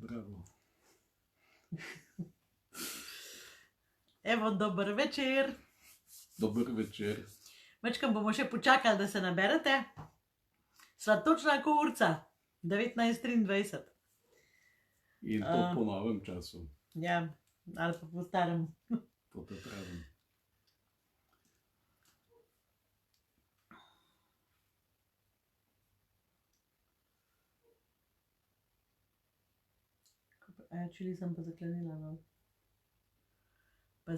bravo. Evo, dober večer. Dober večer. Mečkam bomo še počakali, da se naberete. Sva točna ko urca, 19:23. In to po novem času. Ja, ali pa po starem. Po te pravim. Čili sem pa zaklenila, no. Pa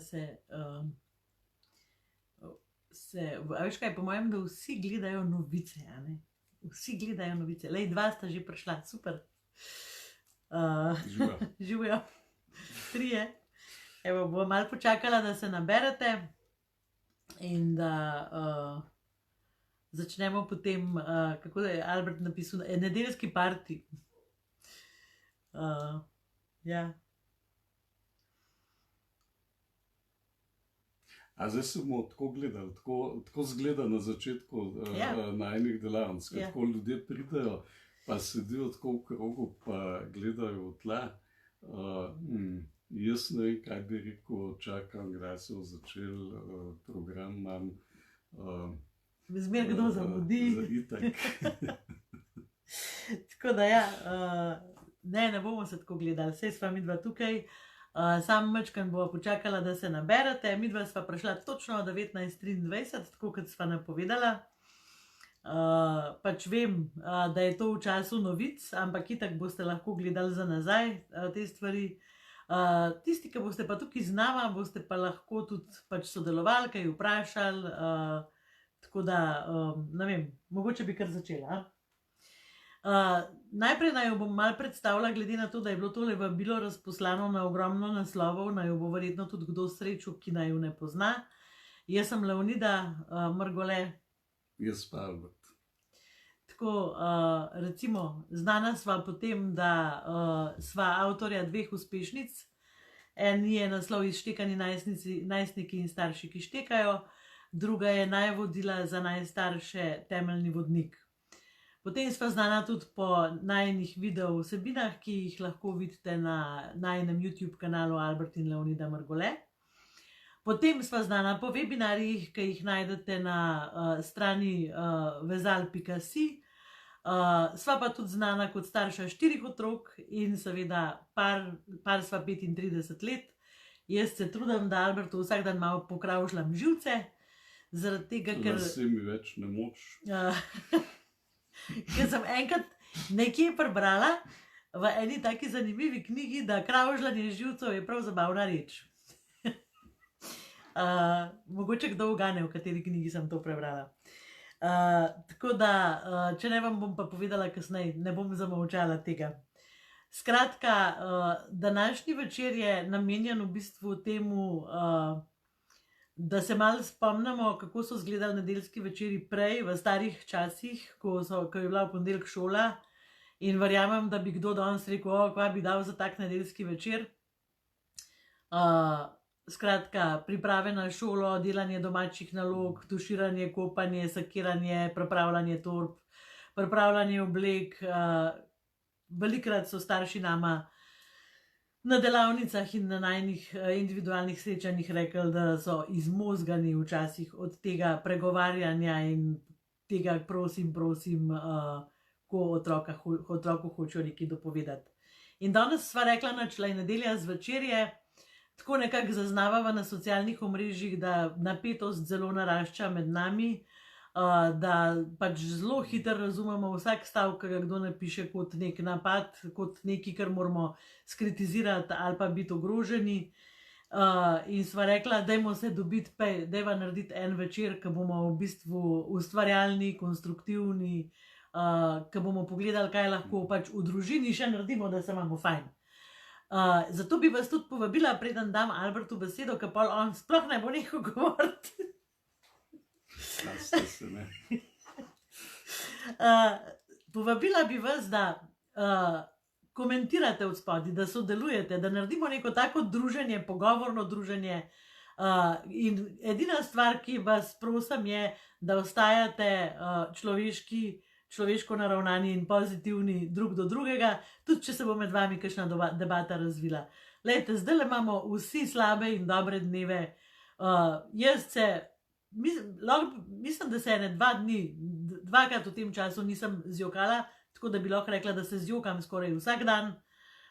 a veš kaj, po mojem, da vsi gledajo novice, a ne? Vsi gledajo novice. Lej, 2 sta že prišla, super. Živijo. 3. Evo, bom malo počakala, da se naberete in da začnemo potem, kako je Albert napisal, nedeljski party. Ja. A zdaj smo tako gledali, tako zgleda na začetku najnih delavnic, Ja. kako ljudje pridejo, pa sedijo tako v krogu, pa gledajo v tla. Jaz ne vem, kaj bi rekel, čakam, kdaj se bo začel program, imam Zmer kdo zamudi. itak. Tako da ja, ne bomo se tako gledali, saj sva midva tukaj. Sam mečkan bova počakala, da se naberete. Midva sva prišla točno 19:23, tako kot sva napovedala. Pač vem, da je to v času novic, ampak itak boste lahko gledali za nazaj te stvari. Tisti, ki boste pa tukaj z nama, boste pa lahko tudi pač sodelovali, kaj vprašali. Tako da, ne vem, mogoče bi kar začela. Najprej naj jo bom malo predstavila, glede na to, da je bilo tole vabilo razposlano na ogromno naslovov, naj jo bo verjetno tudi kdo srečal, ki naj jo ne pozna. Jaz sem Leonida Mrgole. Jaz pa Albert. Tako, recimo, znana sva po tem, da sva avtorja 2 uspešnic. En je naslov Izštekani najstniki in starši, ki štekajo, druga je Najvodila za najstarše, temeljni vodnik. Potem sva znana tudi po najinih video vsebinah, ki jih lahko vidite na najinem YouTube kanalu Albert in Leonida Mrgole. Potem sva znana po webinarjih, ki jih najdete na strani vezal.si. Sva pa tudi znana kot starša 4 otrok in seveda par sva 35 let. Jaz se trudim, da Albertu vsak dan malo pokravžljam živce, zaradi tega, ker... Lase mi več ne moč. Ker sem enkrat nekje prebrala v eni taki zanimivi knjigi, da kravžljanje živcev je prav zabavna reč. Mogoče kdo ugane, v kateri knjigi sem to prebrala. Tako da, če ne vam bom pa povedala kasneje, ne bom zamolčala tega. Skratka, današnji večer je namenjen v bistvu temu, da se malo spomnimo, kako so izgledali nedeljski večeri prej, v starih časih, ko je bila v ponedeljek šola, in verjamem, da bi kdo danes rekel, kva bi dal za tak nedeljski večer. Skratka, priprave na šolo, delanje domačih nalog, tuširanje, kopanje, sakiranje, pripravljanje torb, pripravljanje oblek. Velikokrat so starši nama na delavnicah in na najinih individualnih srečanjih rekli, da so izmozgani včasih od tega pregovarjanja in tega prosim, ko otroku hočejo nekaj dopovedati. In danes sva rekla, načela je nedelja zvečer je, tako nekako zaznavava na socialnih omrežjih, da napetost zelo narašča med nami, da pač zelo hitro razumemo vsak stavek, ki ga kdo napiše kot nek napad, kot nekaj, kar moramo skritizirati ali pa biti ogroženi. In sva rekla, dajmo se dobiti, dajva narediti en večer, ki bomo v bistvu ustvarjalni, konstruktivni, ki bomo pogledali, kaj lahko pač v družini še naredimo, da se imamo fajn. Zato bi vas tudi povabila, preden dam Albertu besedo, ker pol on sploh ne bo nehal govoriti. Se ne. Povabila bi vas, da komentirate od spodaj, da sodelujete, da naredimo neko tako druženje, pogovorno druženje. In edina stvar, ki vas prosim, je, da ostajate človeško naravnani in pozitivni drug do drugega, tudi če se bo med vami kakšna debata razvila. Lejte, zdaj imamo vsi slabe in dobre dneve. Mislim, da se ene 2 dni, 2krat v tem času nisem zjokala, tako da bi lahko rekla, da se zjokam skoraj vsak dan,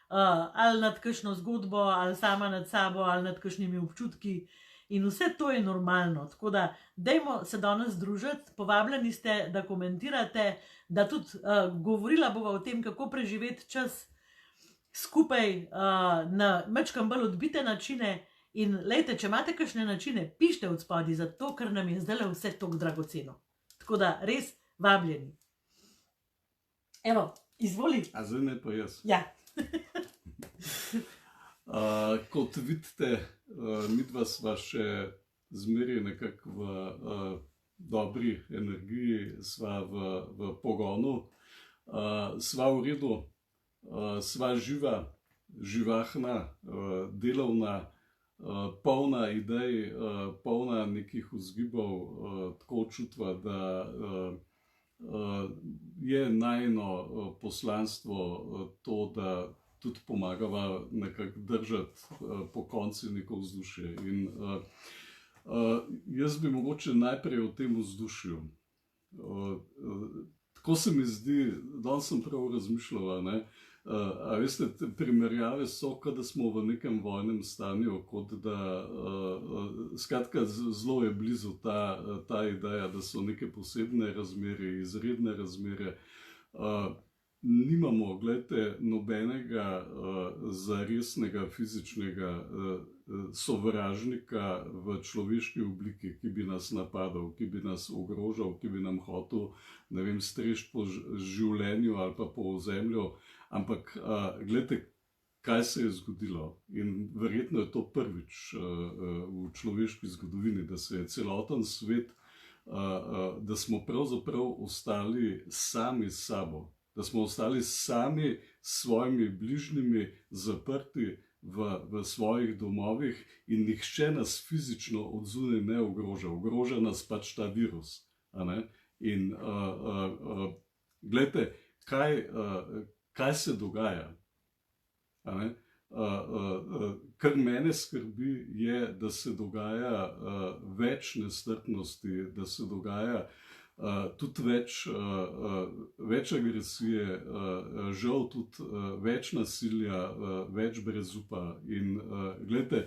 ali nad kakšno zgodbo, ali sama nad sabo, ali nad kakšnimi občutki. In vse to je normalno, tako da dajmo se danes družiti, povabljeni ste, da komentirate, da tudi govorila bova o tem, kako preživeti čas skupaj na majčkeno bolj odbite načine. In lejte, če imate kakšne načine, pišite od spodaj, zato ker nam je zdaj vse toliko dragoceno. Tako da res vabljeni. Evo, izvoli. A zdaj ne pa jaz. Ja. Kot vidite, midva sva še zmeraj nekako v dobri energiji, sva v pogonu, sva v redu, sva živa, živahna, delovna, polna idej, polna nekih vzgibov, tako čutva, da je najino poslanstvo to, da tudi pomagava nekako držati po konci neko vzdušje. In jaz bi mogoče najprej o tem vzdušju. Tako se mi zdi, danes sem prav razmišljala, ne? A veste, primerjave so, kot da smo v nekem vojnem stanju, kot da, skratka, zelo je blizu ta ideja, da so neke posebne razmere, izredne razmere. Nimamo, gledajte, nobenega zaresnega fizičnega sovražnika v človeški obliki, ki bi nas napadal, ki bi nas ogrožal, ki bi nam hotel, ne vem, strežiti po življenju ali pa po ozemlju. Ampak, gledajte, kaj se je zgodilo. In verjetno je to prvič v človeški zgodovini, da se je celoten svet, da smo pravzaprav ostali sami s sabo. Da smo ostali sami s svojimi bližnjimi, zaprti v svojih domovih in nihče nas fizično od zunaj ne ogroža. Ogroža nas pač ta virus. In gledajte, kaj se dogaja? Kar mene skrbi je, da se dogaja več nestrpnosti, da se dogaja tudi več agresije, žal tudi več nasilja, več brezupa. In gledajte,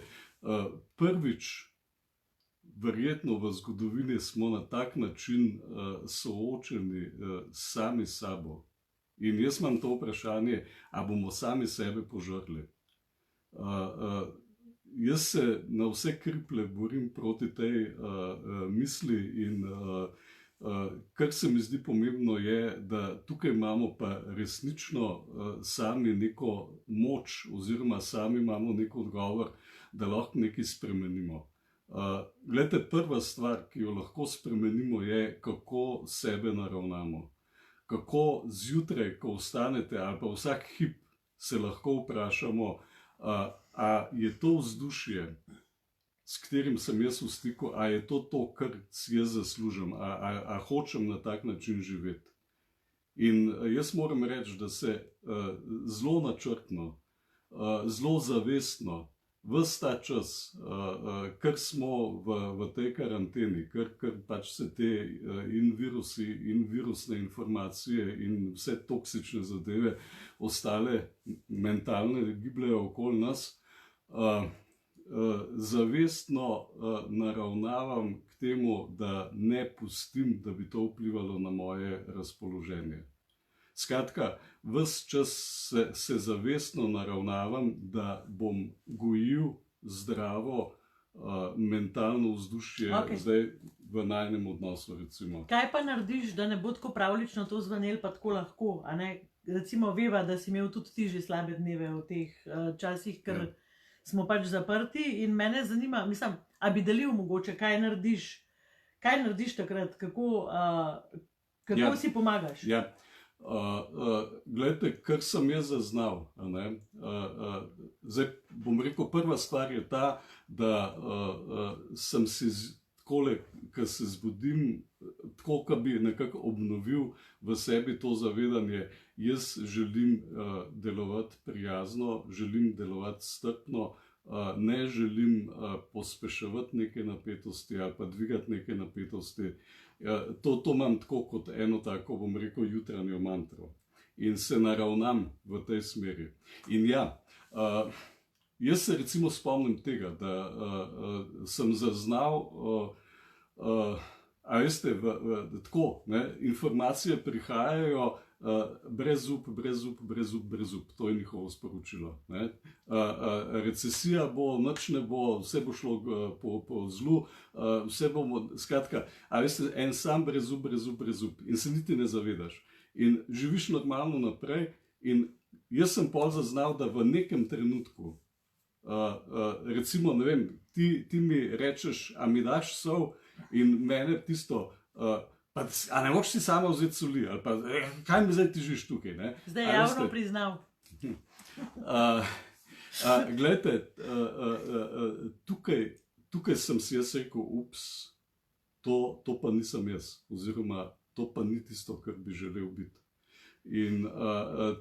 prvič verjetno v zgodovini smo na tak način soočeni sami s sabo. In jaz imam to vprašanje, a bomo sami sebe požrli. Jaz se na vse kriplje borim proti tej misli in kar se mi zdi pomembno je, da tukaj imamo pa resnično sami neko moč oziroma sami imamo neko odgovor, da lahko nekaj spremenimo. Glejte, prva stvar, ki jo lahko spremenimo je, kako sebe naravnamo. Kako zjutraj, ko vstanete ali pa vsak hip se lahko vprašamo, a je to vzdušje, s katerim sem jaz v stiku, a je to, kar si jaz zaslužim, a hočem na tak način živeti. In jaz moram reči, da se zelo načrtno, zelo zavestno, ves ta čas, ker smo v tej karanteni, ker pač se te in virusi in virusne informacije in vse toksične zadeve ostale mentalne gibljejo okoli nas, zavestno naravnavam k temu, da ne pustim, da bi to vplivalo na moje razpoloženje. Skratka, ves čas se zavestno naravnavam, da bom gojil zdravo mentalno vzdušje zdaj v najnem odnosu, recimo. Kaj pa narediš, da ne bo tako pravlično to zvenelo pa tako lahko, a ne? Recimo veva, da si imel tudi ti že slabe dneve v teh časih, ker smo pač zaprti in mene zanima, mislim, a bi delil mogoče, kaj narediš takrat, kako si pomagaš? Ja. Glejte, kar sem jaz zaznal, zdaj bom rekel, prva stvar je ta, da sem si takole, ko se zbudim, tako, da bi nekako obnovil v sebi to zavedanje, jaz želim delovati prijazno, želim delovati strpno, ne želim pospeševati neke napetosti ali pa dvigati neke napetosti. To imam tako kot eno tako, bom rekel, jutranjo mantro. In se naravnam v tej smeri. In ja, jaz se recimo spomnim tega, da sem zaznal, a veste, tako, ne, informacije prihajajo brezup, to je njihovo sporočilo. Ne. Recesija bo, nič ne bo, vse bo šlo po zlu, vse bomo, skratka, a veste, en sam brezup in se niti ne zavedaš. In živiš normalno naprej in jaz sem pol zaznal, da v nekem trenutku, recimo, ne vem, ti mi rečeš, a mi daš sol in mene tisto, a ne moš si sama vzeti soli, ali pa kaj mi zdaj težiš tukaj, ne? Zdaj je javno priznal. Glejte, tukaj sem si jaz rekel, ups, to pa nisem jaz, oziroma to pa ni tisto, kar bi želel biti. In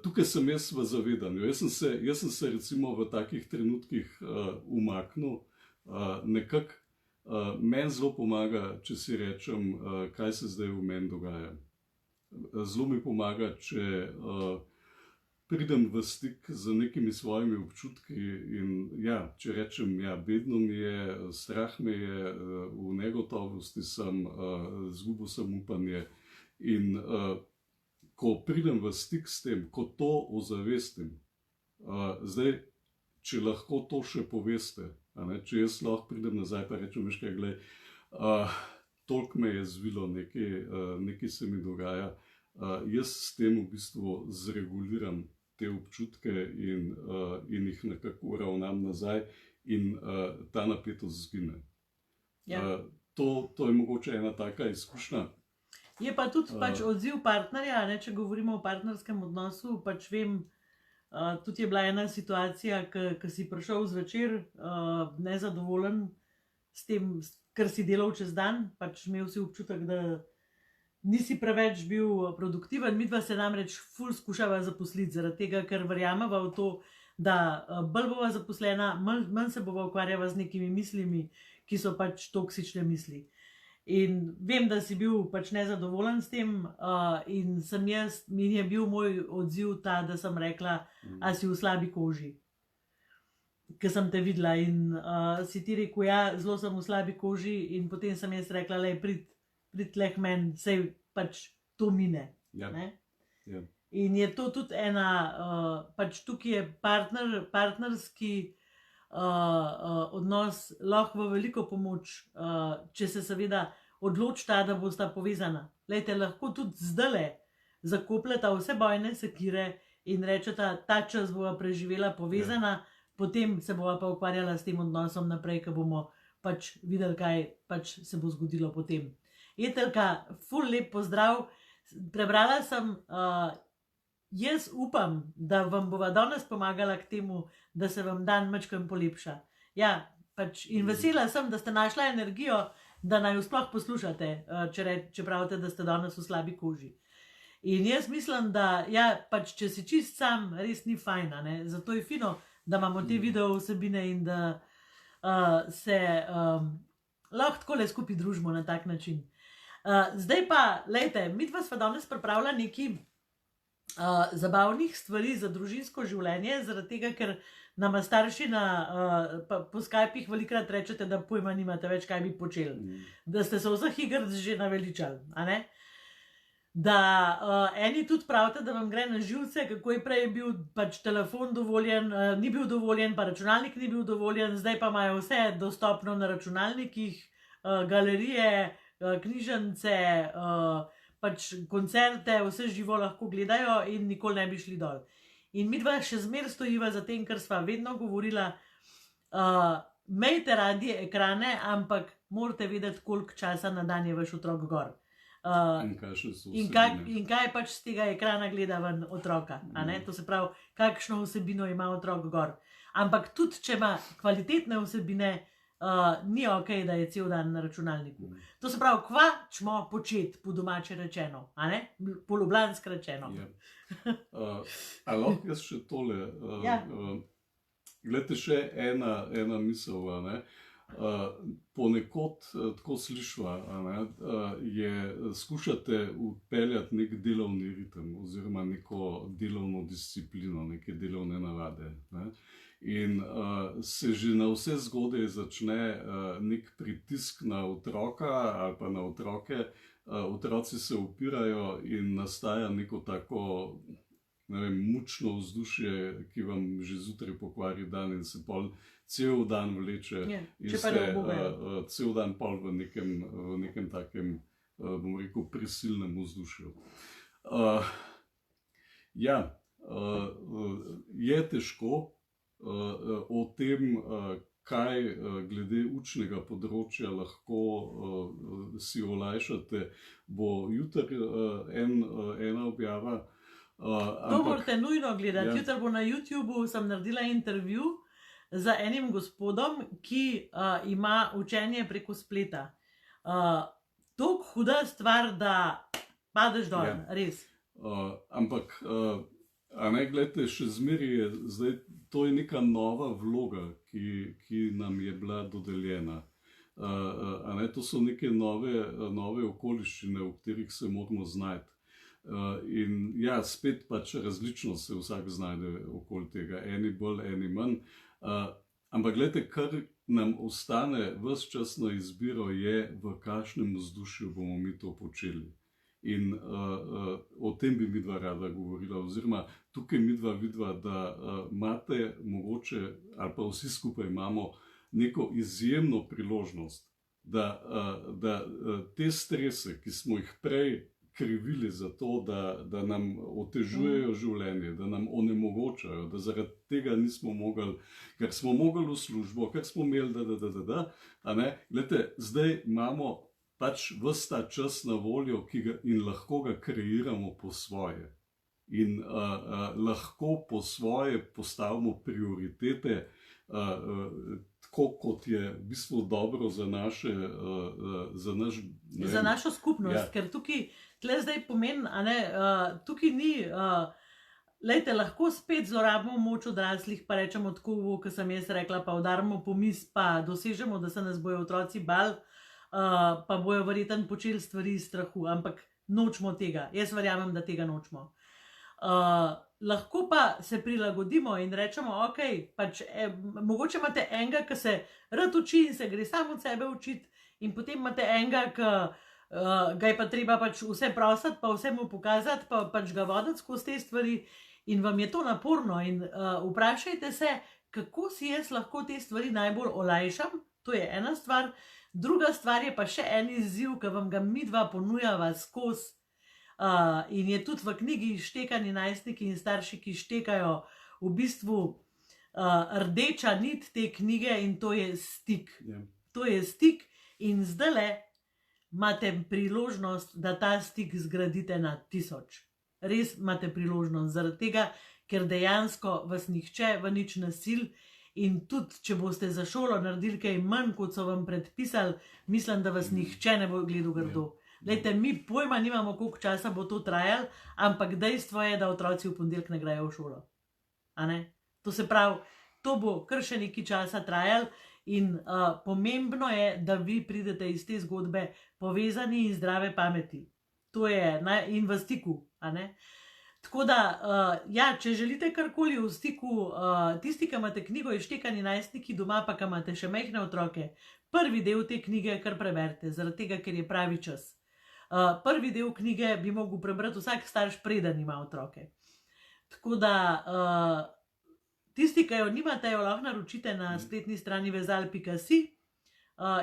tukaj sem jaz v zavedanju. Jaz sem se recimo v takih trenutkih umaknil, nekako meni zelo pomaga, če si rečem, kaj se zdaj v meni dogaja. Zelo mi pomaga, če pridem v stik z nekimi svojimi občutki in ja, če rečem, ja, bedno mi je, strah me je, v negotovosti sem, izgubil sem upanje in ko pridem v stik s tem, ko to ozavestim, zdaj, če lahko to še poveste, če jaz lahko pridem nazaj pa rečem, veš kaj, glej, toliko me je zvilo, nekaj se mi dogaja, jaz s tem v bistvu zreguliram te občutke in jih nekako uravnam nazaj in ta napetost zgine. Ja. To je mogoče ena taka izkušnja. Je pa tudi pač odziv partnerja, ne, če govorimo o partnerskem odnosu, pač vem, tudi je bila ena situacija, ko si prišel zvečer nezadovoljen s tem, kar si delal čez dan, pač imel si občutek, da nisi preveč bil produktiven, midva se namreč ful skušava zaposliti, zaradi tega, ker verjameva v to, da bolj bova zaposlena, manj se bova ukvarjava z nekimi mislimi, ki so pač toksične misli. In vem, da si bil pač nezadovoljen s tem in je bil moj odziv ta, da sem rekla, a si v slabi koži. Ker sem te videla in si ti rekel, ja, zelo sem v slabi koži in potem sem jaz rekla, lej, prid tleh men, sej pač to mine. Ja. Ja. In je to tudi ena, pač tukaj je partnerski odnos lahko v veliko pomoč, če se seveda odločita, da bosta povezana. Lejte, lahko tudi zdajle zakopljeta vse bojne sekire in rečeta, ta čas bova preživela povezana, potem se bova pa ukvarjala s tem odnosom naprej, ko bomo pač videli, kaj pač se bo zgodilo potem. Etelka, ful lep pozdrav. Prebrala sem, jaz upam, da vam bova danes pomagala k temu, da se vam dan majčkeno polepša. Ja, pač in vesela sem, da ste našla energijo, da naj jo sploh poslušate, če pravite, da ste danes v slabi koži. In jaz mislim, da ja, pač če si čist sam, res ni fajn, ne? Zato je fino, da imamo te video vsebine in da se lahko takole skupaj družimo na tak način. Zdaj pa, lejte, midva sva danes pripravila nekaj zabavnih stvari za družinsko življenje, zaradi tega, ker nama starši po Skypih velikrat rečete, da pojma nimate več, kaj bi počeli. Da ste se vseh igr že naveličali, a ne? Da eni tudi pravite, da vam gre na živce, kako je prej bil pač telefon dovoljen, ni bil dovoljen, pa računalnik ni bil dovoljen, zdaj pa imajo vse dostopno na računalnikih, galerije, knjižnice, pač koncerte, vse živo lahko gledajo in nikoli ne bi šli dol. In midva še zmer stojiva za tem, kar sva vedno govorila, imejte radi ekrane, ampak morate vedeti, koliko časa na dan je vaš otrok gor. In kaj pač z tega ekrana gleda ven otroka, a ne? To se pravi, kakšno vsebino ima otrok gor. Ampak tudi, če ima kvalitetne vsebine, ni ok, da je cel dan na računalniku. To se pravi, kva čmo početi, po domače rečeno, a ne? Po ljubljansko rečeno. A lahko jaz še tole? Glejte, še ena misel, a ne? Ponekod tako slišva, skušate vpeljati nek delovni ritem oziroma neko delovno disciplino, neke delovne navade. Ne? In se že na vse zgodaj začne nek pritisk na otroka ali pa na otroke. Otroci se upirajo in nastaja neko tako, ne vem, mučno vzdušje, ki vam že zjutraj pokvari dan in se pol cel dan vleče in ste cel dan pol v nekem takem, bom rekel, prisilnem vzdušju. Je težko o tem, kaj glede učnega področja lahko si olajšate, bo jutri ena objava. To morate nujno gledati. Jutri bo na YouTubu, sem naredila intervju z enim gospodom, ki ima učenje preko spleta. Toliko huda stvar, da padeš dol, res. Ampak, a ne, gledajte, še zmeraj je zdaj, to je neka nova vloga, ki nam je bila dodeljena. A ne, to so neke nove okoliščine, v katerih se moramo znajti. In ja, spet pač različno se vsak znajde okoli tega, eni bolj, eni manj. Ampak gledajte, kar nam ostane ves čas na izbiro je, v kakšnem vzdušju bomo mi to počeli. In o tem bi midva rada govorila, oziroma tukaj midva vidva, da imate mogoče, ali pa vsi skupaj imamo neko izjemno priložnost, da te strese, ki smo jih prej krivili za to, da nam otežujejo življenje, da nam onemogočajo, da zaradi tega nismo mogli, ker smo mogli v službo, ker smo imeli Glejte, zdaj imamo pač ves ta čas na voljo in lahko ga kreiramo po svoje. In lahko po svoje postavimo prioritete, tako kot je v bistvu dobro za našo skupnost, ker tukaj zdaj pomeni, tukaj ni, lejte, lahko spet zlorabimo moč odraslih, pa rečemo tako, kot sem jaz rekla, pa udarimo po mis, pa dosežemo, da se nas bojo otroci bal, pa bojo verjetno počeli stvari iz strahu, ampak nočemo tega, jaz verjamem, da tega nočemo. Lahko pa se prilagodimo in rečemo, ok, pač mogoče imate enega, ki se rad uči in se gre sam od sebe učiti, in potem imate enega, ki ga je pa treba pač vse prositi, pa vse mu pokazati, pa pač ga voditi skozi te stvari in vam je to naporno in vprašajte se, kako si jaz lahko te stvari najbolj olajšam, to je ena stvar. Druga stvar je pa še en izziv, ki vam ga midva ponujava skozi in je tudi v knjigi Štekani najstniki in starši, ki štekajo, v bistvu rdeča nit te knjige in to je stik. To je stik in zdajle imate priložnost, da ta stik zgradite na 1000. Res imate priložnost, zaradi tega, ker dejansko vas nihče v nič nasil in tudi, če boste za šolo naredili kaj manj, kot so vam predpisali, mislim, da vas nihče ne bo gledal grdo. Lejte, mi pojma nimamo, koliko časa bo to trajalo, ampak dejstvo je, da otroci v ponedeljek ne grejo v šolo. To se pravi, to bo kar še nekaj časa trajalo in pomembno je, da vi pridete iz te zgodbe povezani in zdrave pameti. To je in v stiku. Tako da, če želite karkoli v stiku, tisti, ki imate knjigo Štekani najstniki doma, pa ki imate še majhne otroke, prvi del te knjige kar preberite, zaradi tega, ker je pravi čas. Prvi del knjige bi mogel prebrati vsak starš, preden ima otroke. Tako da, tisti, ki jo nimate, jo lahko naročite na spletni strani vezal.si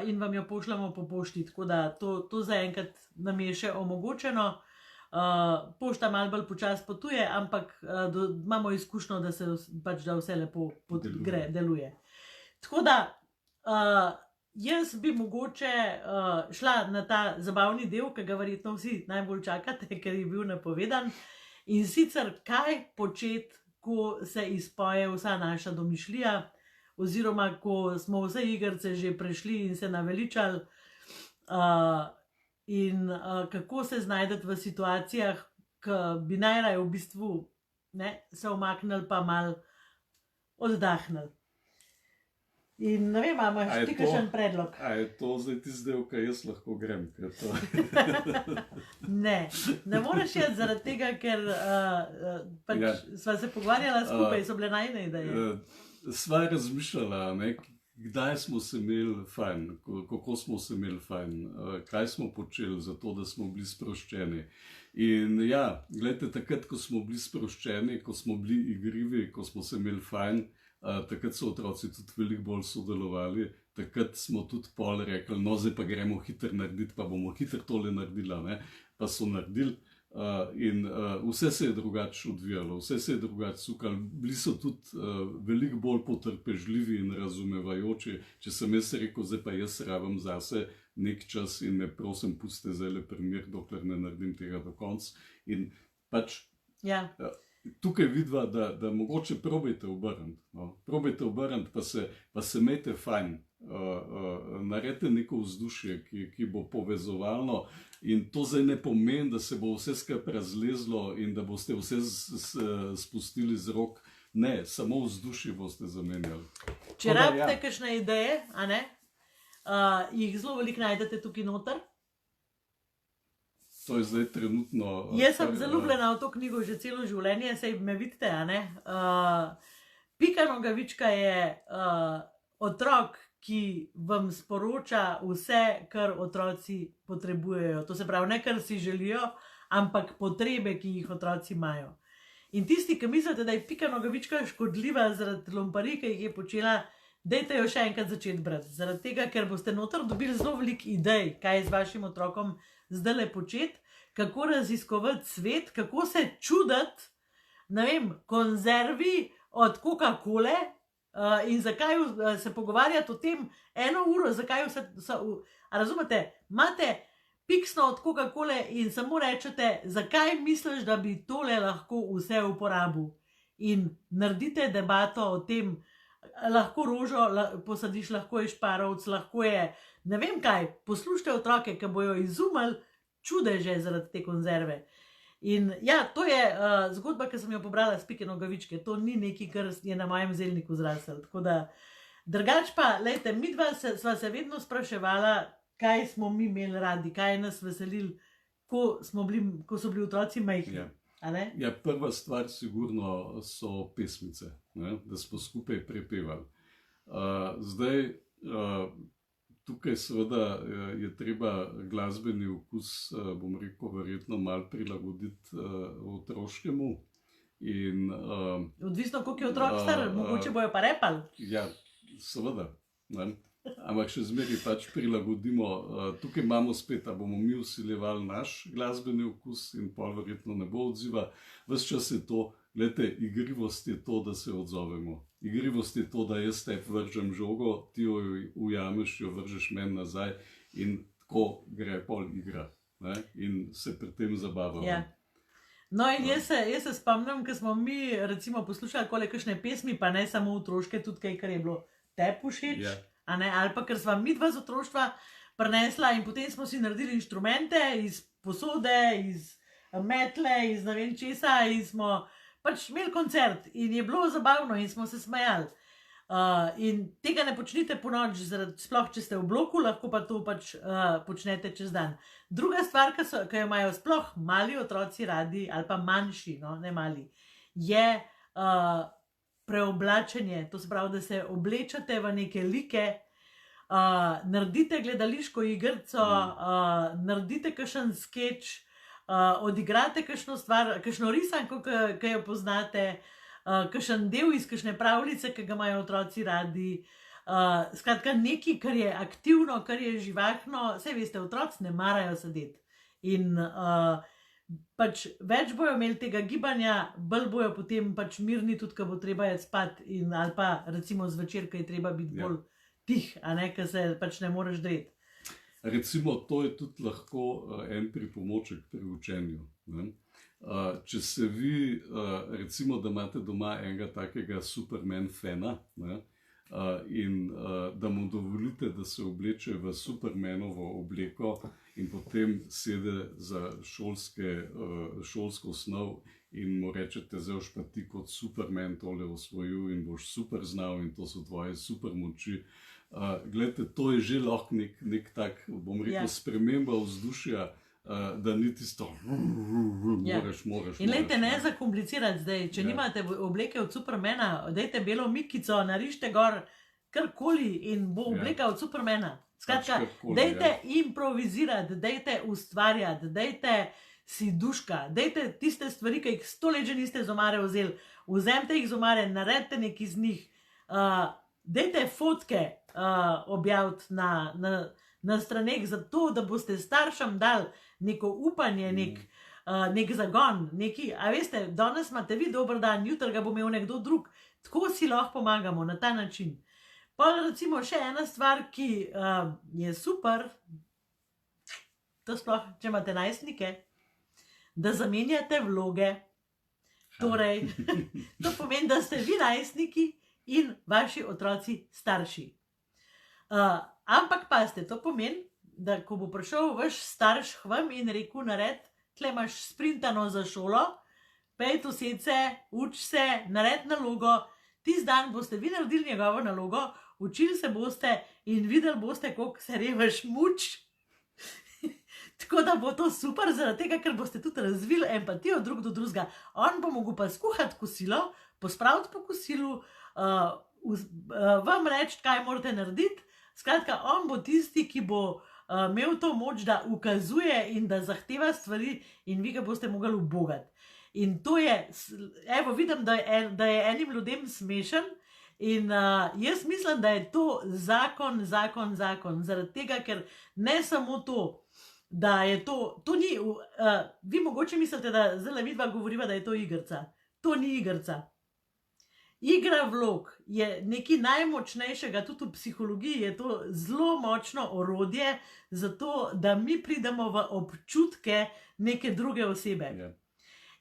in vam jo pošljamo po pošti. Tako da, to zaenkrat nam je še omogočeno. Pošta malo bolj počasi potuje, ampak imamo izkušnjo, da se pač da vse lepo deluje. Tako da, jaz bi mogoče šla na ta zabavni del, ki ga verjetno vsi najbolj čakate, ker je bil napovedan. In sicer, kaj početi, ko se izpoje vsa naša domišljija, oziroma ko smo vse igrice že prešli in se naveličali, in kako se znajdete v situacijah, ki bi najraje v bistvu se omaknili pa mal oddahnili. In ne vem, imaš ti kakšen predlog? A je to zdaj tisti del, kaj jaz lahko grem? Ne moreš jeti zaradi tega, ker sva se pogovarjala skupaj, so bile najine ideje. Sva razmišljala, kdaj smo se imeli fajn, kako smo se imeli fajn, kaj smo počeli za to, da smo bili sproščeni. In ja, gledajte, takrat, ko smo bili sproščeni, ko smo bili igrivi, ko smo se imeli fajn, takrat so otroci tudi veliko bolj sodelovali, takrat smo tudi pol rekli, no zdaj pa gremo hitro narediti, pa bomo hitro tole naredila, pa so naredili in vse se je drugače odvijalo, vse se je drugače sukalo, bili so tudi veliko bolj potrpežljivi in razumevajoči, če sem jaz rekel, zdaj pa jaz rabim zase nek čas in me prosim pustite zdajle primer, dokler ne naredim tega do konca in pač tukaj vidva, da mogoče probajte obrniti, probajte obrniti, pa se imejte fajn, naredite neko vzdušje, ki bo povezovalno in to zdaj ne pomeni, da se bo vse skupaj razlezlo in da boste vse spustili z rok, ne, samo vzdušje boste zamenjali. Če rabite kakšne ideje, jih zelo veliko najdete tukaj noter. To je zdaj trenutno... Jaz sem zelo ljubljena v to knjigo že celo življenje, saj me vidite, Pika Nogavička je otrok, ki vam sporoča vse, kar otroci potrebujejo. To se pravi, ne kar si želijo, ampak potrebe, ki jih otroci imajo. In tisti, ki mislite, da je Pika Nogavička škodljiva zaradi lumparij, ki jih je počela, dajte jo še enkrat začeti brati. Zaradi tega, ker boste noter dobili zelo veliko idej, kaj z vašim otrokom zdajle početi, kako raziskovati svet, kako se čuditi, ne vem, konzervi od Coca-Cole in zakaj se pogovarjati o tem 1 uro, zakaj vse, razumete, imate piksno od Coca-Cole in samo rečete, zakaj misliš, da bi tole lahko vse uporabil. In naredite debato o tem, lahko rožo posadiš, lahko je šparovc, lahko je ne vem kaj, poslušajte otroke, ki bojo izumili čudeže zaradi te konzerve. In ja, to je zgodba, ki sem jo pobrala s Pike Nogavičke, to ni nekaj, kar je na mojem zelniku zrasel. Tako da, drugač pa, lejte, midva sva se vedno spraševala, kaj smo mi imeli radi, kaj je nas veselil, ko so bili otroci majhni. Ja, prva stvar sigurno so pesmice, da smo skupaj prepevali. Zdaj, tukaj seveda je treba glasbeni okus, bom rekel, verjetno malo prilagoditi otroškemu. Odvisno, koliko je otrok star, mogoče bojo pa repali. Ja, seveda. Ampak še zmeraj pač prilagodimo. Tukaj imamo spet, da bomo mi vsiljevali naš glasbeni okus in pol verjetno ne bo odziva. Ves čas je to, gledajte, igrivost je to, da se odzovemo. Igrivost je to, da jaz tebi vržem žogo, ti jo ujameš, jo vržeš meni nazaj in tako gre pol igra. In se pri tem zabavamo. Ja. No in jaz se spomnim, ko smo mi recimo poslušali kakšne pesmi, pa ne samo otroške, tudi kaj, kar je bilo tebi všeč. Ali pa ker sva midva z otroštva prinesla in potem smo si naredili inštrumente iz posode, iz metle, iz ne vem česa in smo pač imeli koncert in je bilo zabavno in smo se smejali. In tega ne počnite ponoči, sploh če ste v bloku, lahko pa to pač počnete čez dan. Druga stvar, ki jo imajo sploh mali otroci radi, ali pa manjši, no, ne mali, je preoblačenje, to se pravi, da se oblečate v neke like, naredite gledališko igrico, naredite kakšen skeč, odigrate kakšno stvar, kakšno risanko, ki jo poznate, kakšen del iz kakšne pravljice, ki ga imajo otroci radi. Skratka, nekaj, kar je aktivno, kar je živahno, saj veste, otroci ne marajo sedeti. In pač več bojo imeli tega gibanja, bolj bojo potem pač mirni, tudi ko bo treba jeti spat, ali pa recimo zvečer, ko je treba biti bolj tih, ker se pač ne moreš dreti. Recimo, to je tudi lahko en pripomoček pri učenju. Če se vi, recimo, da imate doma enega takega Superman fana, in da mu dovolite, da se obleče v Supermanovo obleko in potem sede za šolsko osnov in mu rečete, zdaj boš pa ti kot Superman tole osvojil in boš super znal in to so tvoje super moči. Glejte, to je že lahko nek tak, bom rekel, sprememba vzdušja, da ni tisto, moraš. In lejte, ne zakomplicirati zdaj, če nimate obleke od Supermana, dajte belo mikico, narište gor karkoli in bo obleka od Supermana. Skratka, dajte improvizirati, dajte ustvarjati, dajte si duška, dajte tiste stvari, ki jih 100 let že niste iz omare vzeli, vzemite jih iz omare, naredite nekaj iz njih, dajte fotke objaviti na straneh, zato da boste staršem dali neko upanje, nek zagon, neki, a veste, danes imate vi dober dan, jutri ga bo imel nekdo drug, tako si lahko pomagamo na ta način. Pa recimo še ena stvar, ki je super, to sploh, če imate najstnike, da zamenjate vloge. Torej, to pomeni, da ste vi najstniki in vaši otroci starši. Ampak pazite, to pomeni, da ko bo prišel vaš starš k vam in rekel, nared, tle imaš sprintano za šolo, pejt used se, uč se, nared nalogo, tisti dan boste vi naredili njegovo nalogo, učili se boste in videli boste, koliko se revaš muč. Tako da bo to super, zaradi tega, ker boste tudi razvili empatijo drug do drugega. On bo mogel pa skuhati kosilo, pospraviti po kosilu, vam reči, kaj morate narediti. Skratka, on bo tisti, ki bo imel to moč, da ukazuje in da zahteva stvari in vi ga boste mogli ubogati. In to je, evo, vidim, da je enim ljudem smešen in jaz mislim, da je to zakon, zaradi tega, ker ne samo to, da je to ni, vi mogoče mislite, da zdaj vidva govoriva, da je to igrca. To ni igrca. Igra vlog je nekaj najmočnejšega, tudi v psihologiji je to zelo močno orodje za to, da mi pridemo v občutke neke druge osebe. Ja.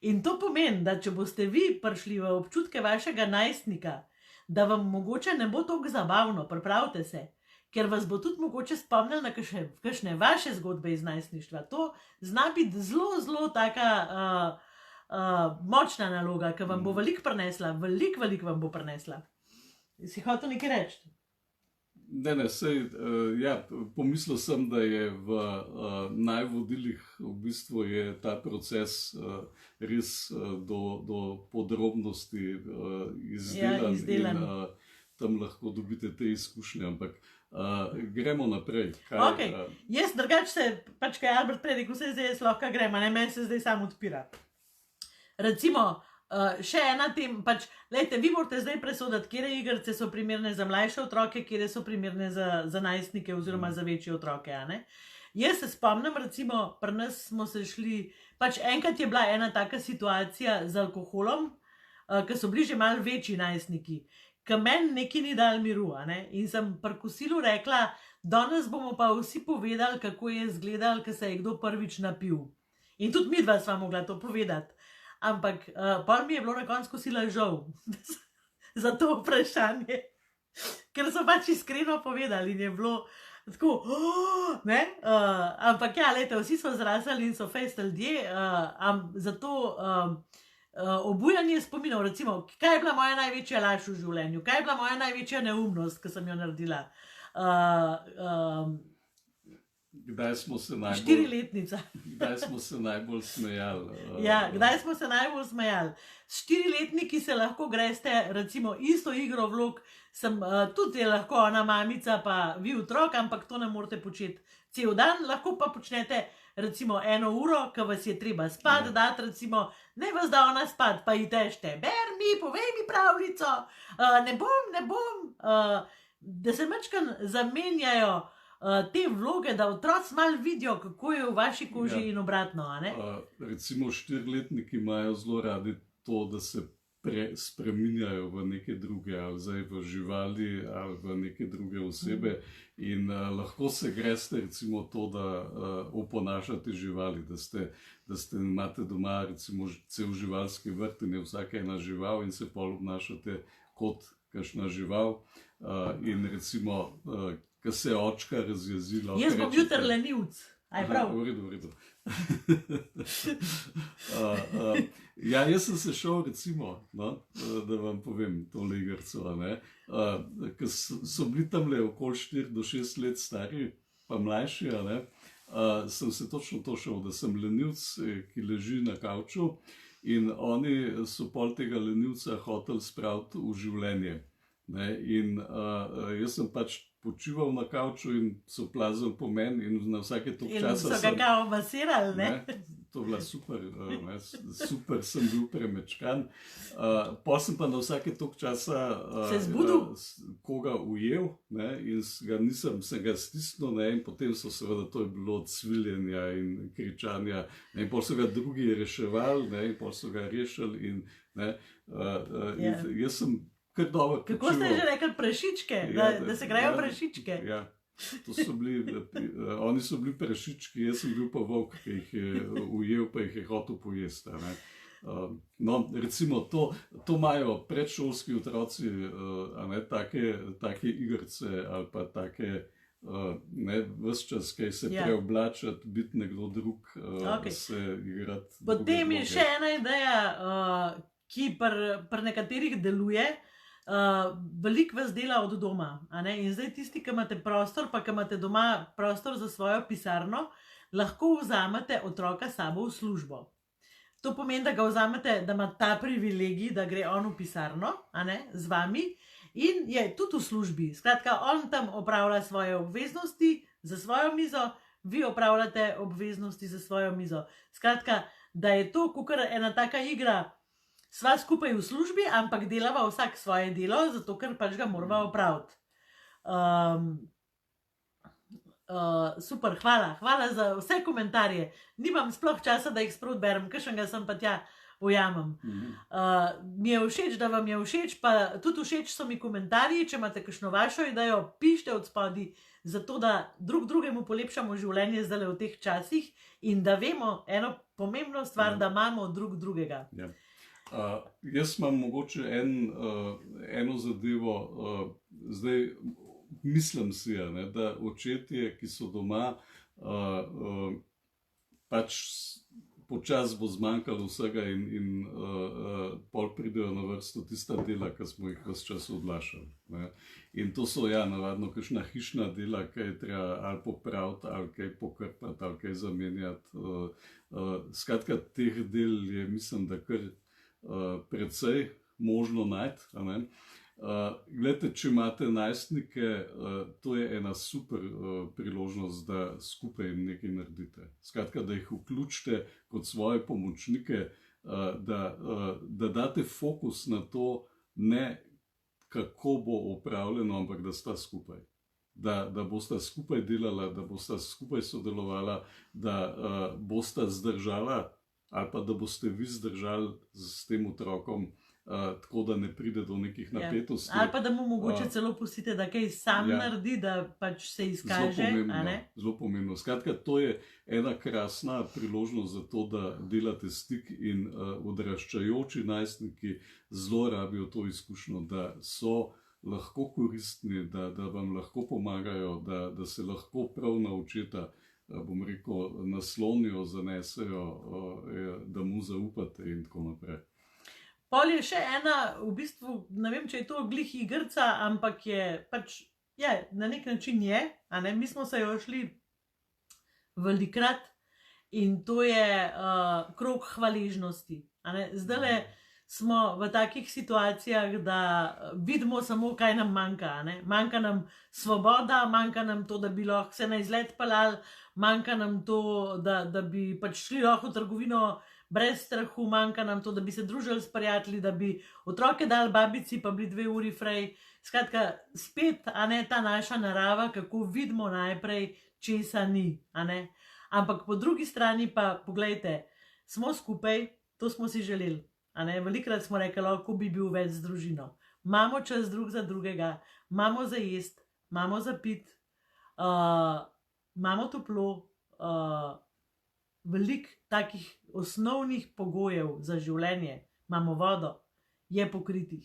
In to pomeni, da če boste vi prišli v občutke vašega najstnika, da vam mogoče ne bo toliko zabavno, pripravite se, ker vas bo tudi mogoče spomnil na kakšne vaše zgodbe iz najstništva. To zna biti zelo taka močna naloga, ki vam bo veliko prinesla, veliko vam bo prinesla. Si hotel nekaj reči? Ne, sej, ja, pomislil sem, da je v najvodilih v bistvu je ta proces res do podrobnosti izdelan in tam lahko dobite te izkušnje, ampak gremo naprej. Jaz drugače se, pač kaj Albert prej rekel, vse zdaj lahko gremo, ne, meni se zdaj samo odpira. Recimo, še ena tem, pač, lejte, vi morate zdaj presoditi, kere igrice so primerne za mlajše otroke, kere so primerne za najstnike oziroma za večje otroke, a ne? Jaz se spomnim, recimo, pri nas smo se šli, pač enkrat je bila ena taka situacija z alkoholom, ki so bili že malo večji najstniki, ki meni nekaj ni dal miru, a ne? In sem pri kosilu rekla, danes bomo pa vsi povedali, kako je izgledal, ko se je kdo prvič napil. In tudi midva sva mogla to povedati. Ampak pol mi je bilo na koncu kosila žal za to vprašanje, ker so pač iskreno povedali in je bilo tako, ne? Ampak ja, lejte, vsi so zrasali in so fejst ljudje, zato obujanje spominov, recimo, kaj je bila moja največja laž v življenju, kaj je bila moja največja neumnost, ki sem jo naredila. Kdaj smo se najbolj... 4-letnica. Kdaj smo se najbolj smejali? Ja, kdaj smo se najbolj smejali? 4-letniki se lahko greste, recimo, isto igro vlog, tudi je lahko ona mamica pa vi otrok, ampak to ne morete početi cel dan, lahko pa počnete recimo 1 uro, ko vas je treba spat dati, recimo, ne vas da ona spat, pa ji težte, ber mi, povej mi pravljico, ne bom, da se mačkan zamenjajo te vloge, da otroci malo vidijo, kako je v vaši koži in obratno, a ne? Recimo 4-letniki imajo zelo radi to, da se spreminjajo v neke druge, ali zdaj v živali, ali v neke druge osebe in lahko se greste recimo to, da oponašate živali, da imate doma recimo cel živalski vrt in je vsaka ena žival in se pol obnašate kot kakšna žival in recimo, ko se je očka razjezila. Jaz bom jutri lenivc. Aj prav. V redu. Ja, jaz sem se šel, recimo, no, da vam povem tole igrco, ko so bili tamle okoli 4 do 6 let stari, pa mlajši, sem se točno to šel, da sem lenivc, ki leži na kavču in oni so pol tega lenivca hoteli spraviti v življenje. In jaz sem pač počival na kavču in so plazili po meni in na vsake toliko časa in so ga kao masirali, ne? To je bila super, super sem bil premečkan. Pa sem pa na vsake toliko časa koga ujel, in sem ga stisnil, in potem so seveda to je bilo od cviljenja in kričanja, in potem so ga drugi reševali, in potem so ga rešili in jaz sem kar dobro počival. Kako ste že rekli prašičke, da se grejo prašičke? Ja. Oni so bili prašički, jaz sem bil pa volk, ki jih je ujel, pa jih je hotel pojesti. No, recimo, to imajo predšolski otroci, take igrce ali pa take, ves čas, kaj se preoblačati, biti nekdo drug, se igrati. Potem je še ena ideja, ki pri nekaterih deluje. Veliko vas dela od doma, in zdaj tisti, ki imate prostor, pa ki imate doma prostor za svojo pisarno, lahko vzamete otroka s sabo v službo. To pomeni, da ga vzamete, da ima ta privilegij, da gre on v pisarno, z vami in je tudi v službi. Skratka, on tam opravlja svoje obveznosti za svojo mizo, vi opravljate obveznosti za svojo mizo. Skratka, da je to kakor ena taka igra, sva skupaj v službi, ampak delava vsak svoje delo, zato ker pač ga morava opraviti. Super, hvala za vse komentarje. Nimam sploh časa, da jih sprot berem, kakšnega sem pa tja ujamem. Mi je všeč, da vam je všeč, pa tudi všeč so mi komentarji, če imate kakšno vašo idejo, pišite od spodaj, zato da drugemu polepšamo življenje zdaj v teh časih in da vemo eno pomembno stvar, da imamo drugega. Jaz imam mogoče eno zadevo, zdaj mislim si, da očetje, ki so doma, pač počasi bo zmanjkalo vsega in pol pridejo na vrsto tista dela, ki smo jih ves čas odlašali. In to so navadno kakšna hišna dela, ki je treba ali popraviti, ali kaj pokrpati, ali kaj zamenjati. Skratka, teh del je, mislim, da kar precej možno najti. Glejte, če imate najstnike, to je ena super priložnost, da skupaj nekaj naredite. Skratka, da jih vključite kot svoje pomočnike, da date fokus na to, ne kako bo opravljeno, ampak da sta skupaj. Da bosta skupaj delala, da bosta skupaj sodelovala, da bosta zdržala ali pa da boste vi zdržali s tem otrokom, tako da ne pride do nekih napetosti. Ali pa da mu mogoče celo pustite, da kaj sam naredi, da pač se izkaže. Zelo pomembno. Skratka, to je ena krasna priložnost za to, da delate stik in odraščajoči najstniki zelo rabijo to izkušnjo, da so lahko koristni, da vam lahko pomagajo, da se lahko prav naučita, bom rekel, naslonijo, zanesejo, da mu zaupate in tako naprej. Pol je še ena, v bistvu, ne vem, če je to glih igrca, ampak je pač, na nek način je, mi smo se jo šli velikrat in to je krog hvaležnosti. Zdajle smo v takih situacijah, da vidimo samo, kaj nam manjka. Manjka nam svoboda, manjka nam to, da bi lahko se na izlet pelali, manjka nam to, da bi pač šli lahko v trgovino brez strahu, manjka nam to, da bi se družili s prijatelji, da bi otroke dali babici, pa bili 2 uri frej. Skratka, spet, ta naša narava, kako vidimo najprej, česa ni. Ampak po drugi strani pa, poglejte, smo skupaj, to smo si želeli. Velikrat smo rekli, lahko bi bil več z družino. Imamo čas drug za drugega, imamo za jest, imamo za pit, imamo toplo, veliko takih osnovnih pogojev za življenje, imamo vodo, je pokritih.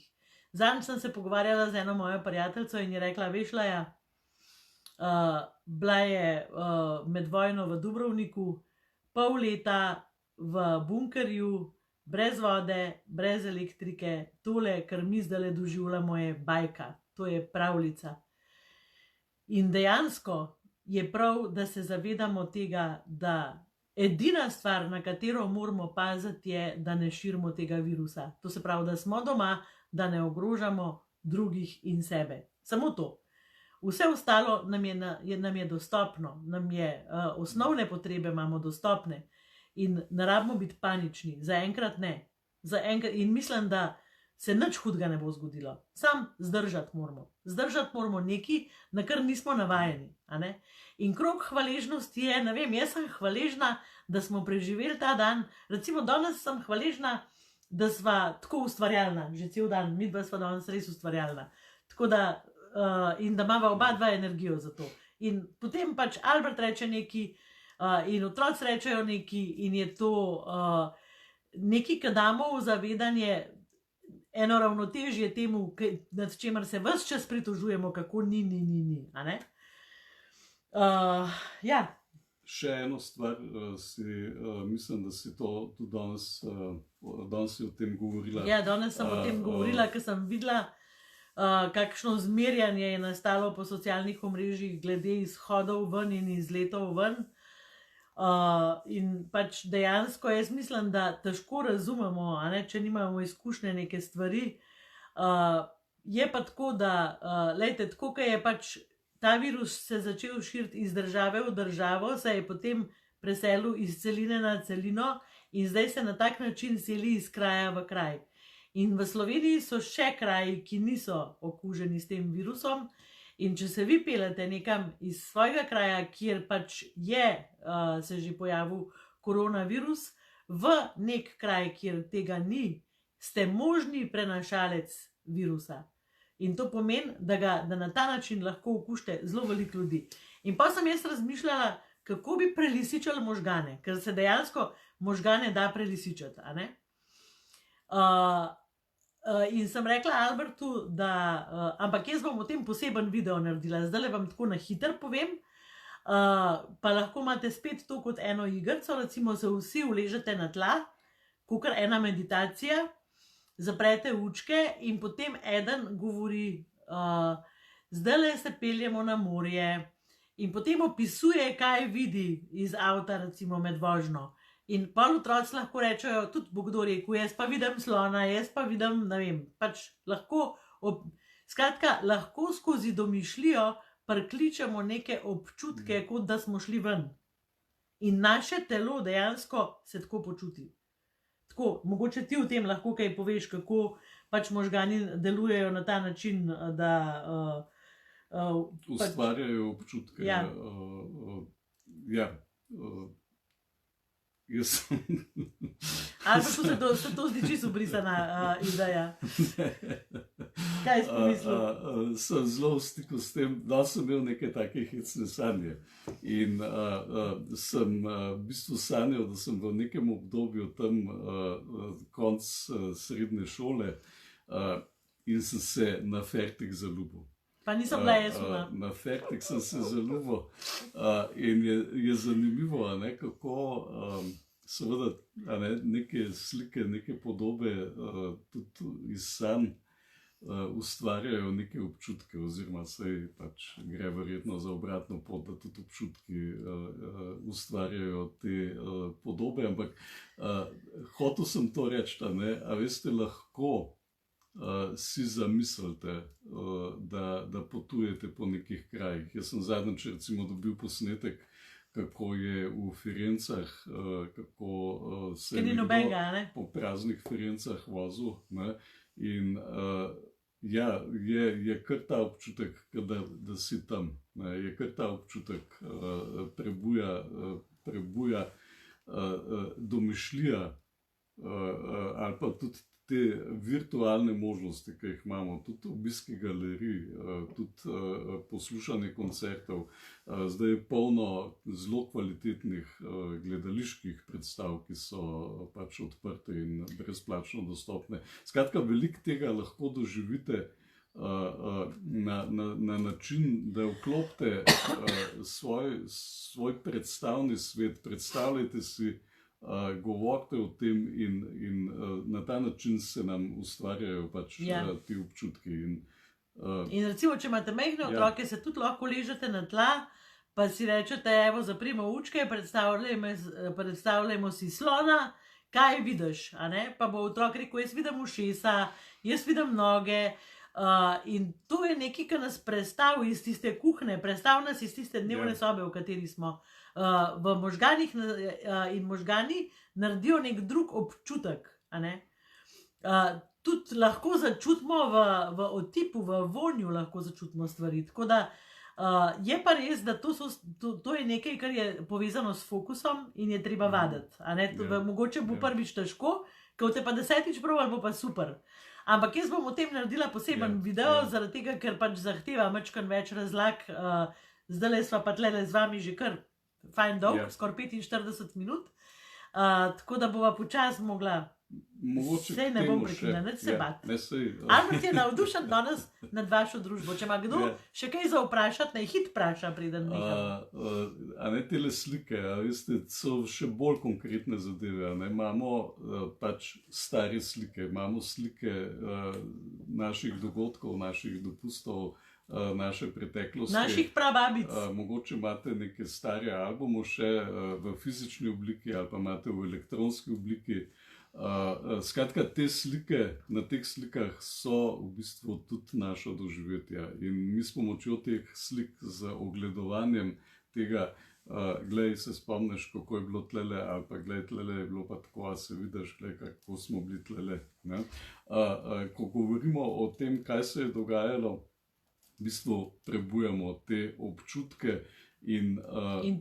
Zadnjič sem se pogovarjala z eno mojo prijateljico in je rekla, veš, Laja, bila je med vojno v Dubrovniku, pol leta v bunkerju, brez vode, brez elektrike, tole, kar mi zdaj doživljamo, je bajka, to je pravljica. In dejansko je prav, da se zavedamo tega, da edina stvar, na katero moramo paziti, je, da ne širimo tega virusa. To se pravi, da smo doma, da ne ogrožamo drugih in sebe. Samo to. Vse ostalo nam je dostopno, osnovne potrebe imamo dostopne in ne rabimo biti panični. Zaenkrat ne. In mislim, da se nič hudega ne bo zgodilo. Sam zdržati moramo. Zdržati moramo nekaj, na kar nismo navajeni. In krog hvaležnosti je, ne vem, jaz sem hvaležna, da smo preživeli ta dan. Recimo danes sem hvaležna, da sva tako ustvarjalna, že cel dan, mi dva sva danes res ustvarjalna. Tako da, in da imava oba dva energijo za to. In potem pač Albert reče nekaj, in otroci rečejo nekaj, in je to nekaj, kar damo v zavedanje, eno ravnotežje temu, nad čemer se ves čas pritožujemo, kako ni. Ja. Še eno stvar, mislim, da si to tudi danes si o tem govorila. Ja, danes sem o tem govorila, ker sem videla, kakšno zmerjanje je nastalo po socialnih omrežjih glede izhodov ven in izletov ven. In pač dejansko jaz mislim, da težko razumemo, če nimamo izkušnje neke stvari. Je pa tako, da lejte, tako, ker je pač ta virus se začel širiti iz države v državo, se je potem preselil iz celine na celino in zdaj se na tak način seli iz kraja v kraj. In v Sloveniji so še kraji, ki niso okuženi s tem virusom. In če se vi peljete nekam iz svojega kraja, kjer pač je se že pojavil koronavirus, v nek kraj, kjer tega ni, ste možni prenašalec virusa. In to pomeni, da na ta način lahko okužite zelo veliko ljudi. In pa sem jaz razmišljala, kako bi prelisičali možgane, ker se dejansko možgane da prelisičati. In sem rekla Albertu, da ampak jaz bom o tem poseben video naredila. Zdaj vam tako na hiter povem, pa lahko imate spet to kot eno igrico, recimo se vsi uležete na tla, kakor ena meditacija, zaprete učke in potem eden govori, zdajle se peljemo na morje in potem opisuje, kaj vidi iz avta, recimo med vožnjo. In pol otroci lahko rečejo, tudi bo kdo rekel, jaz pa vidim slona, jaz pa vidim, ne vem, pač lahko, skratka, lahko skozi domišljijo prikličemo neke občutke, kot da smo šli ven. In naše telo dejansko se tako počuti. Tako, mogoče ti v tem lahko kaj poveš, kako pač možgani delujejo na ta način, da ustvarjajo občutke. Ja. Jaz sem... Ali pa se to zdi čisto brisana ideja? Kaj si pomislil? Sem zelo v stiku s tem, da sem imel neke take hecne sanje. In sem v bistvu sanjal, da sem v nekem obdobju tam konc srednje šole in sem se na Fertik zaljubil. Pa nisem bila jaz uma. Na Fertik sem se zaljubil in je zanimivo, kako seveda neke slike, neke podobe tudi iz sanj ustvarjajo neke občutke, oziroma saj pač gre verjetno za obratno pot, da tudi občutki ustvarjajo te podobe, ampak hotel sem to reči, a veste, lahko si zamislite, da potujete po nekih krajih. Jaz sem zadnjič recimo dobil posnetek, kako je v Firencah, kako se je po praznih Firencah vozil. In ja, je kar ta občutek, da si tam. Je kar ta občutek prebuja domišljija ali pa tudi te virtualne možnosti, ki jih imamo, tudi obiski galerij, tudi poslušanje koncertov. Zdaj je polno zelo kvalitetnih gledaliških predstav, ki so pač odprte in brezplačno dostopne. Skratka, veliko tega lahko doživite na način, da vklopite svoj predstavni svet, predstavljajte si, govorite o tem in na ta način se nam ustvarjajo pač ti občutki. In recimo, če imate majhne otroke, se tudi lahko ležete na tla, pa si rečete, evo, zaprimo učke, predstavljajmo si slona, kaj vidiš, a ne? Pa bo otrok rekel, jaz vidim ušesa, jaz vidim noge, in to je nekaj, ki nas predstavi iz tiste kuhne, predstavi nas iz tiste dnevne sobe, v kateri smo. V možganih in možgani naredijo nek drug občutek, a ne? Tudi lahko začutimo v otipu, v vonju lahko začutimo stvari, tako da je pa res, da to je nekaj, kar je povezano s fokusom in je treba vaditi, a ne? Mogoče bo prvič težko, ko te pa 10-tič probali, bo pa super. Ampak jaz bom o tem naredila poseben video, zaradi tega, ker pač zahteva majčkeno več razlag. Zdajle sva pa tlele z vami že kar fajn dolg, skoraj 45 minut, tako da bova počasi mogla. Sej ne bom prekinila, neč se bati. Albert je navdušen danes nad vašo družbo. Če ima kdo še kaj za vprašati, naj hit vpraša, preden neham. A ne tele slike, veste, so še bolj konkretne zadeve. Imamo pač stare slike, imamo slike naših dogodkov, naših dopustov, naše preteklosti. Naših prababic. Mogoče imate neke stare albume še v fizični obliki ali pa imate v elektronski obliki. Skratka, te slike, na teh slikah so v bistvu tudi naša doživetja in mi s pomočjo teh slik z ogledovanjem tega, glej, se spomniš, kako je bilo tlele, ali pa glej, tlele je bilo pa tako, a se vidiš, glej, kako smo bili tlele. Ko govorimo o tem, kaj se je dogajalo, v bistvu prebujamo te občutke in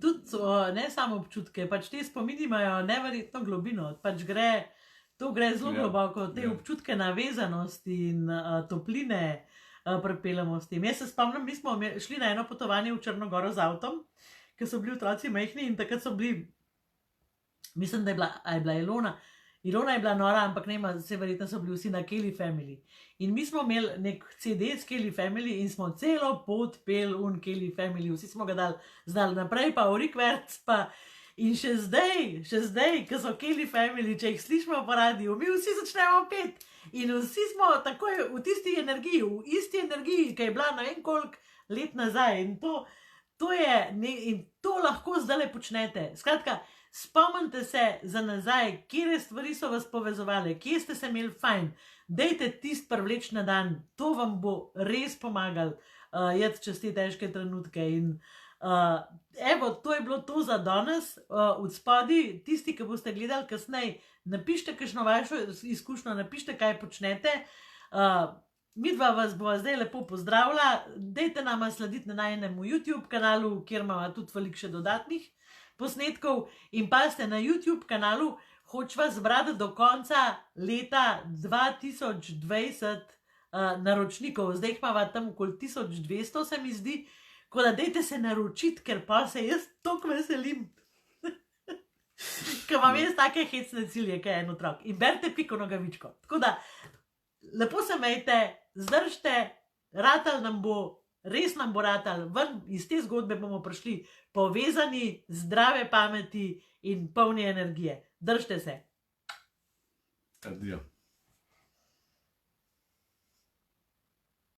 tudi ne samo občutke, pač te spomini imajo neverjetno globino, pač to gre zelo globoko, te občutke navezanosti in topline pripeljamo s tem. Jaz se spomnim, mi smo šli na eno potovanje v Črnogoro z avtom, ker so bili otroci majhni in takrat so bili, mislim, da je bila Ilona je bila nora, ampak ne, se verjetno so bili vsi na Kelly Family. In mi smo imeli nek CD s Kelly Family in smo celo pot pel Kelly Family, vsi smo ga znali naprej, pa v rikverc, pa in še zdaj, ko so Kelly Family, če jih slišimo po radiju, mi vsi začnemo pet in vsi smo takoj v tisti energiji, v isti energiji, ki je bila ne vem koliko let nazaj in to lahko zdaj počnete. Skratka, spomnite se za nazaj, kje stvari so vas povezovali, kje ste se imeli fajn, dejte tist privleč na dan, to vam bo res pomagal jeti čez te težke trenutke in evo, to je bilo to za danes. Od spodaj, tisti, ki boste gledali kasneje, napište kakšno vašo izkušnjo, napište, kaj počnete. Midva vas bova zdaj lepo pozdravila, dejte nama slediti na najinem YouTube kanalu, kjer imamo tudi veliko še dodatnih posnetkov in pa ste na YouTube kanalu, hoč vas zbrati do konca leta 2020 naročnikov, zdaj jih imamo tam okoli 1200, se mi zdi, tako da dejte se naročiti, ker pa se jaz toliko veselim, ker imam jaz take hecne cilje, kaj je en otrok in berite Piko Nogavičko, tako da lepo se imejte, zdržite, ratal nam bo, res nam bo ratal, ven iz te zgodbe bomo prišli povezani, zdrave pameti in polni energije. Držite se. Adijo.